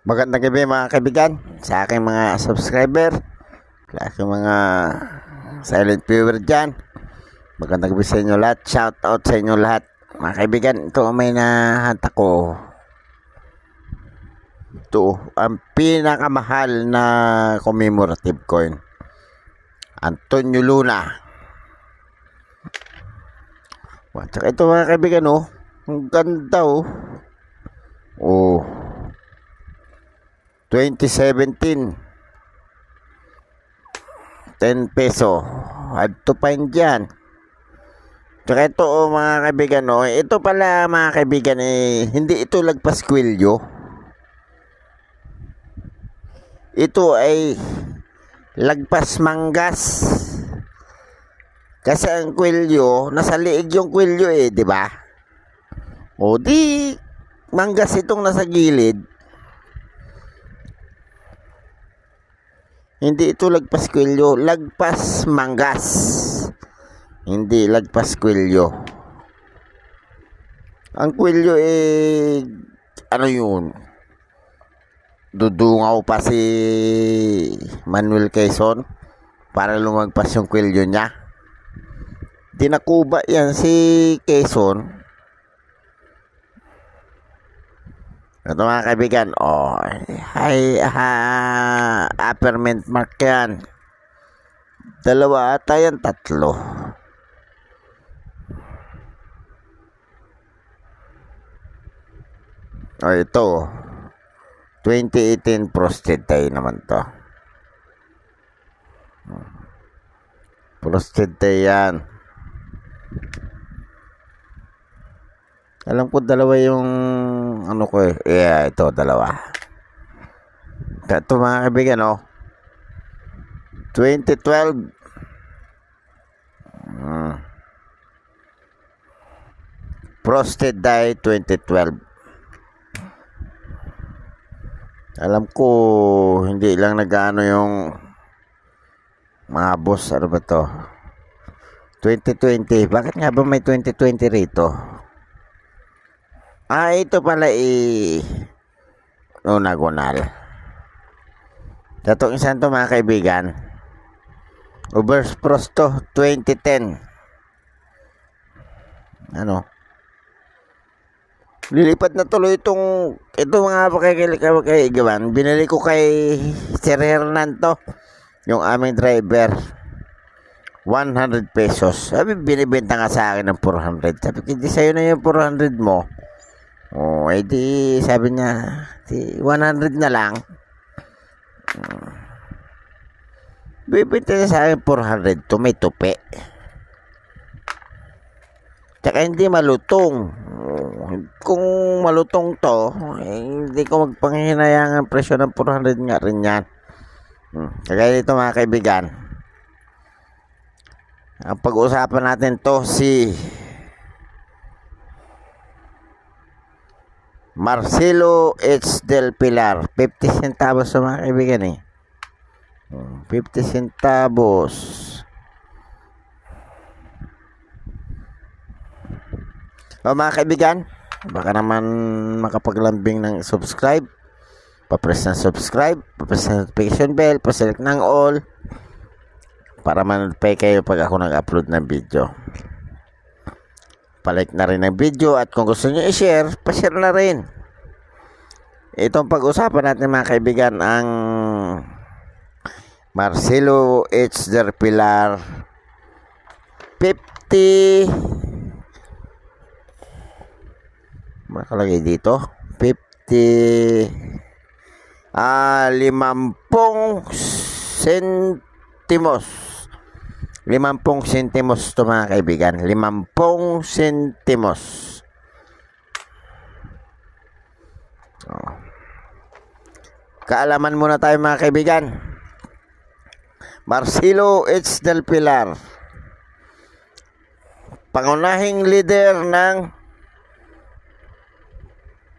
Magandang gabi mga kaibigan, sa aking mga subscriber, sa aking mga silent viewer dyan. Magandang gabi sa inyo lahat, shout out sa inyo lahat. Mga kaibigan, ito may nahanta ko. Ito, ang pinakamahal na commemorative coin. Antonio Luna. At saka ito mga kaibigan, ang ganda Oh, 2017 10 peso add to find dyan. Tsaka ito mga kaibigan, ito pala mga kaibigan, hindi ito lagpas kwelyo. Ito ay lagpas manggas. Kasi ang kwelyo, nasa liig yung kwelyo di ba? O di manggas itong nasa gilid. Hindi ito lagpas kwelyo, lagpas manggas. Hindi lagpas kwelyo. Ang kwelyo ano yun? Dudungaw pa si Manuel Quezon para lumagpas yung kwelyo niya. Dinakuba yan si Quezon. Ito mga kaibigan, upper mint mark yan. Dalawa ata yan, tatlo. Ito, 2018 frosted tayo naman to. Frosted tayo yan. Alam ko dalawa yung ano ko ito dalawa. Ito mga kaibigan 2012 frosted die 2012. Alam ko hindi lang nag-ano yung mga boss, ano ba to 2020. Bakit nga ba may 2020 rito? Ito pala Nagonal. Datong isang to mga kaibigan, Uberfrost to 2010. Lilipat na tuloy ito mga kaibigan. Binili ko kay Sir Hernan to, yung aming driver, 100 pesos. Sabi binibenta nga sa akin ng 400. Sabi ko, di sa'yo na yung 400 mo. Di sabi niya, 100 na lang. Bibenta niya sa akin 400 to, may tupi. Tsaka hindi malutong. Kung malutong to, hindi ko magpanghinayang ang presyo ng 400 nga rin yan. Kaya dito mga kaibigan, ang pag-uusapan natin to si Marcelo H. Del Pilar. 50 centavos sa mga kaibigan 50 centavos. Mga kaibigan, baka naman makapaglambing ng subscribe. Pa-press ng subscribe, pa-press ng notification bell, pa-select ng all para ma-notify kayo pag ako nag-upload ng video. Pa-like na rin ang video, at kung gusto nyo i-share, pa-share na rin. Itong pag-usapan natin mga kaibigan, ang Marcelo H. Del Pilar 50, makalagay dito 50 50 sentimos. 50 sentimos to mga kaibigan. 50 sentimos. Kaalaman muna tayo mga kaibigan. Marcelo H. Del Pilar, pangunahing leader ng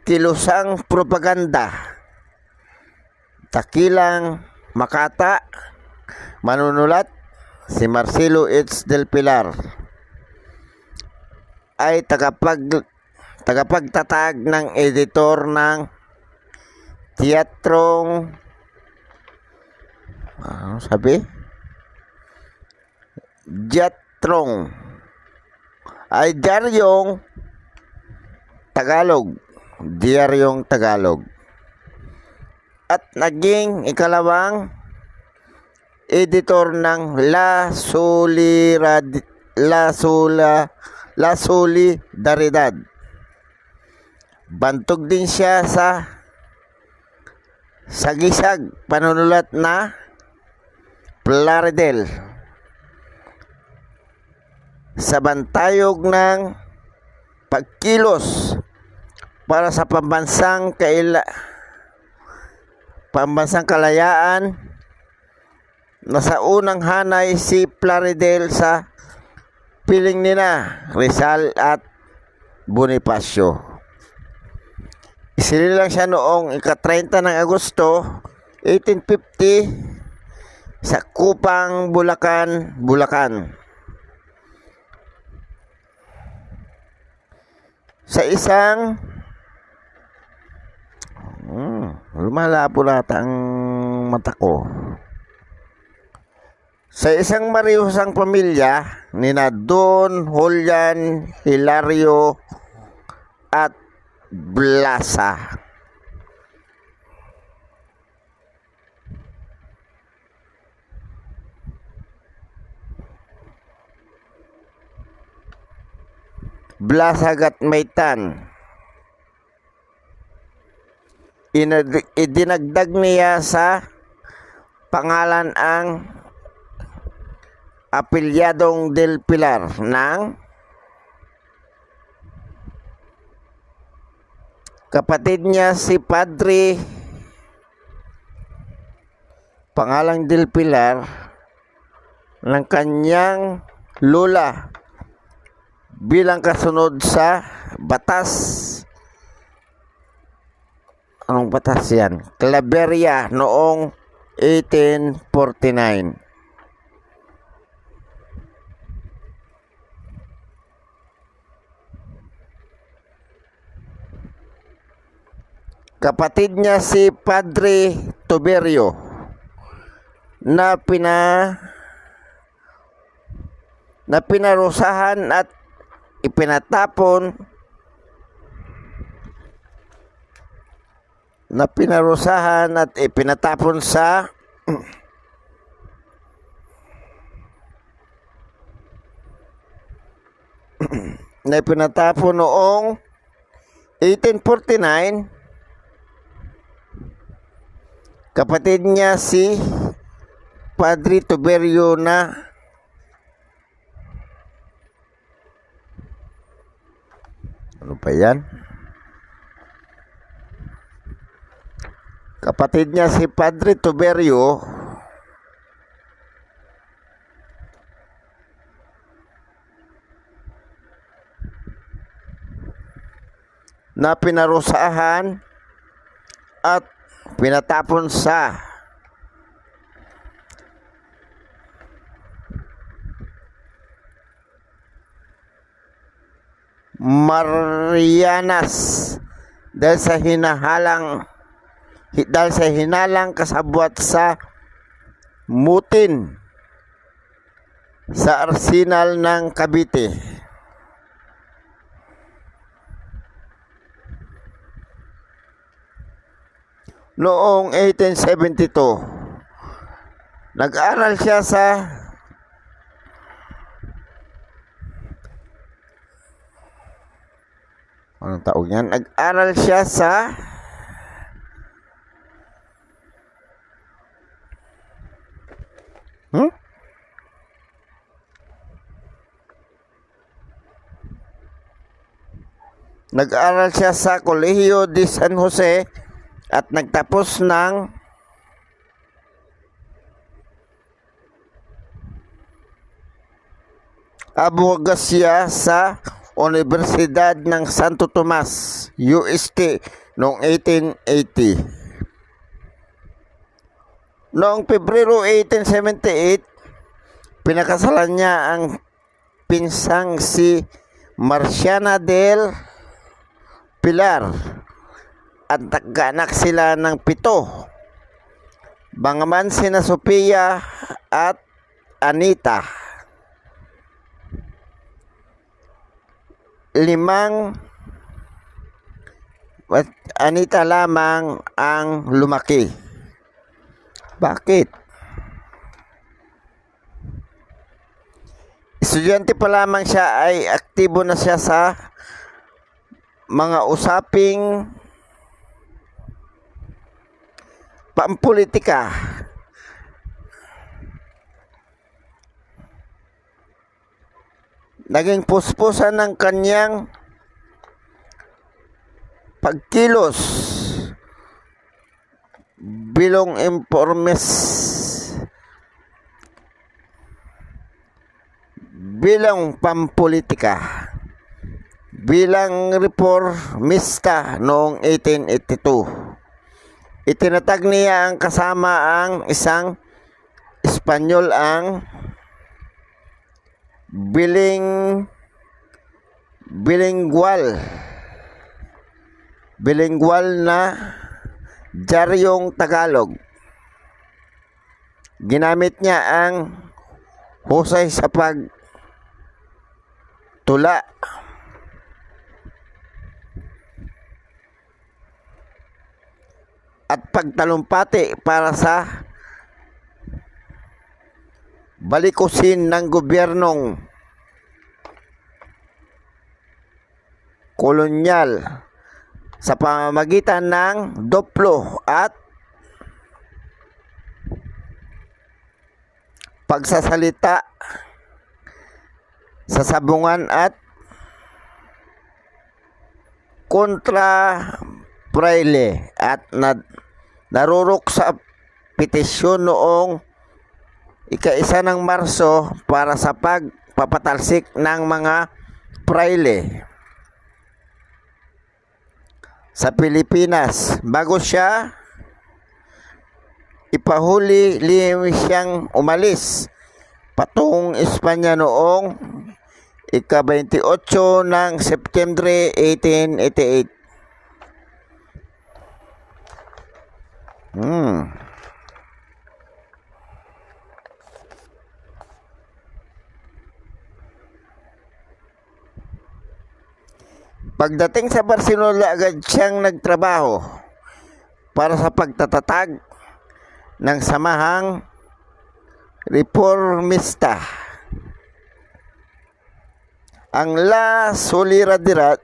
kilusang propaganda, takilang Makata, manunulat. Si Marcelo H. Del Pilar ay tagapagtatag ng editor ng Teatrong, ano sabi? Jatrong ay Diaryong Tagalog. Diaryong Tagalog. At naging ikalawang editor ng La Solidaridad. Bantog din siya sa sagisag panunulat na Plaridel sa bantayog ng pagkilos para sa pambansang kalayaan na sa unang hanay si Plaridel sa piling nina Rizal at Bonifacio. Isinilang siya noong ika-30 ng Agosto 1850 sa Kupang, Bulacan. Sa isang lumalabo nata ang mata ko. Sa isang marihusang pamilya nina Don Julian Hilario at Blasa. Blasagat Maitan. Idinagdag niya sa pangalan ang apelyadong Del Pilar ng kapatid niya si Padre. Pangalang Del Pilar ng kanyang lola bilang kasunod sa batas. Anong batas yan? Claveria noong 1849. Kapatid niya si Padre Tuberio na pinarusahan at ipinatapon sa noong 1849. Kapatid niya si Padre Tuberio na ano pa yan? Kapatid niya si Padre Tuberio na pinarusahan at pinatapon sa Marianas dahil sa hinalang kasabwat sa mutin sa arsenal ng Cavite. Noong 1872, nag-aral siya sa anong taong yan? Nag-aral siya sa Kolehiyo de San Jose at nagtapos ng abogasya sa Universidad ng Santo Tomas, UST, noong 1880. Noong Pebrero 1878, pinakasalan niya ang pinsang si Marciana del Pilar at nagkaanak sila ng 7. Bangaman sina Sophia at Anita. 5 Anita lamang ang lumaki. Bakit? Estudyante pa lamang siya ay aktibo na siya sa mga usaping pampolitika. Naging puspusan ng kanyang pagkilos bilang bilang pampolitika, bilang reformista noong 1882. Itinatag niya ang kasama ang isang Espanyol ang bilingual na Diaryong Tagalog. Ginamit niya ang husay sa pagtula at pagtalumpati para sa balikusin ng gobyernong kolonyal sa pamamagitan ng doplo at pagsasalita sa sabungan at kontra praile at narurok sa petisyon noong 1 ng Marso para sa pagpapatalsik ng mga praile sa Pilipinas. Bago siya ipahuli, lihim siyang umalis patungong Espanya noong 28 ng Setyembre 1888. Pagdating sa Barcelona, agad siyang nagtrabaho para sa pagtatatag ng samahang reformista. Ang La Solidaridad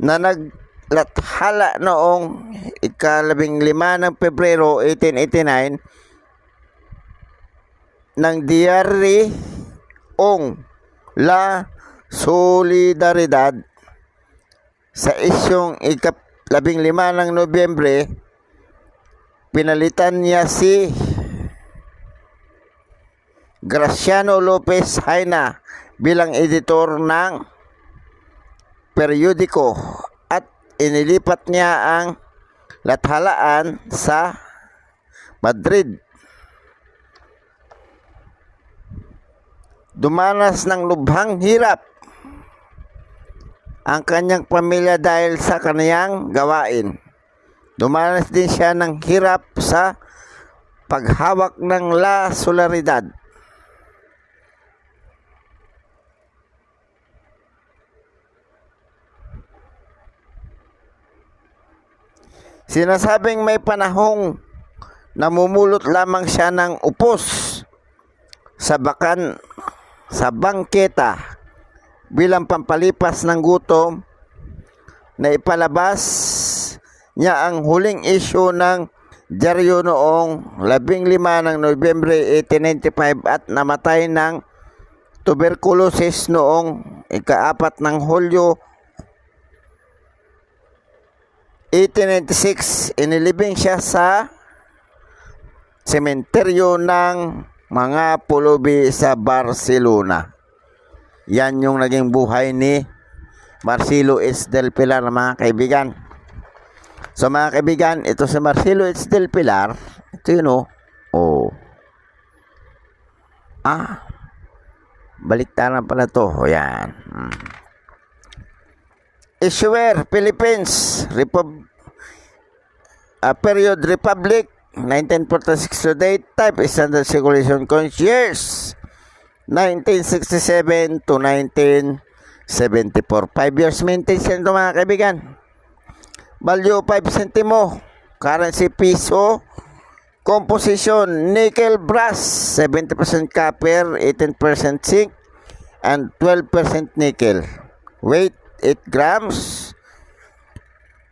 na naglathala noong 15 ng Pebrero 1889 ng Diaryong La Solidaridad sa isyong 15 ng Nobyembre, pinalitan niya si Graciano Lopez Haina bilang editor ng periodiko at inilipat niya ang lathalaan sa Madrid. Dumanas ng lubhang hirap ang kanyang pamilya dahil sa kaniyang gawain. Dumanas din siya ng hirap sa paghawak ng La Solidaridad. Sinasabing may panahong namumulot lamang siya ng upos sa bangketa bilang pampalipas ng gutom. Na ipalabas niya ang huling issue ng dyaryo noong 15 ng Nobyembre 1895 at namatay ng tuberculosis noong 4 ng Hulyo 1896. Inilibing siya sa sementeryo ng mga pulubi sa Barcelona. Yan yung naging buhay ni Marcelo H. del Pilar, mga kaibigan. So mga kaibigan, ito si Marcelo H. del Pilar. Ito yun baliktaran pala to. Yan. Issuer, Philippines. Period, Republic. 1946 to date. Type, Standard Circulation Coins. Years, 1967 to 1974. 5 years maintenance yan ito mga kaibigan. Value 5 centimo. Currency piso. Composition nickel brass. 70% copper, 18% zinc, and 12% nickel. Weight 8 grams.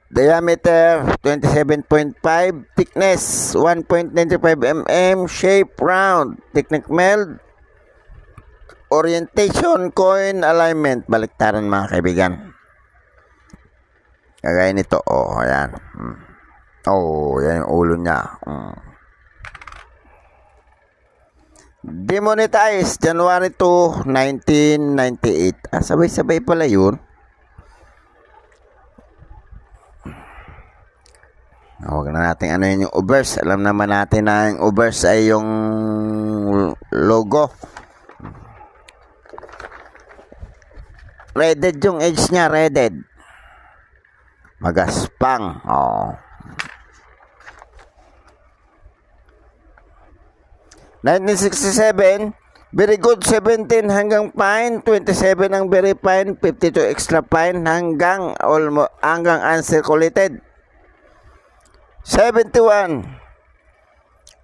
Diameter 27.5. Thickness 1.95 mm. Shape round. Technique meld. Orientation, coin alignment. Baliktaran mga kaibigan. Kagaya nito. Oh, ayan. Oh, yan yung ulo niya. Demonetized January 2, 1998. Sabay-sabay pala yun. Huwag na natin ano yun yung obverse. Alam naman natin na yung obverse ay yung logo. Redded yung edge niya, redded. Magaspang. Oh. 1967, very good 17 hanggang fine, 27 ang very fine, 52 extra fine hanggang uncirculated. 71,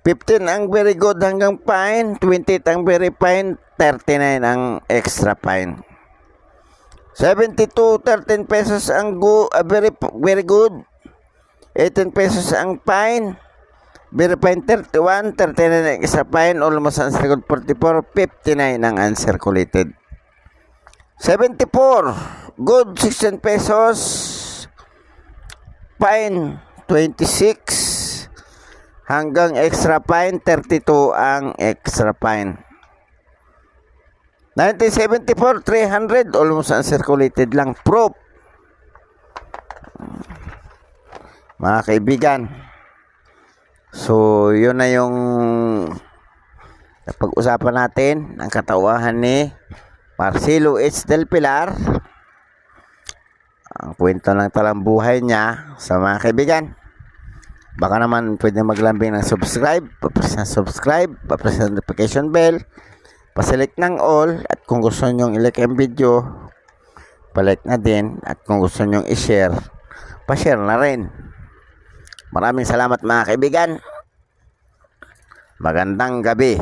15 ang very good hanggang fine, 28 ang very fine, 39 ang extra fine. 72, 13 pesos ang very good, 18 pesos ang fine, very fine 31, 39 ang extra fine, almost uncirculated 44, 59 ang uncirculated. 74, good 16 pesos, fine 26, hanggang extra fine 32 ang extra fine. 1974, 300, almost uncirculated lang. Proof. Mga kaibigan. So, yun na yung pag-usapan natin ang katauhan ni Marcelo H. Del Pilar. Ang kwento lang talang buhay niya sa mga kaibigan. Baka naman pwede maglambing ng subscribe, papress ng subscribe, papress ng notification bell, paselect ng all, at kung gusto nyong i-like ang video, palike na din, at kung gusto nyong i-share, pa-share na rin. Maraming salamat mga kaibigan. Magandang gabi.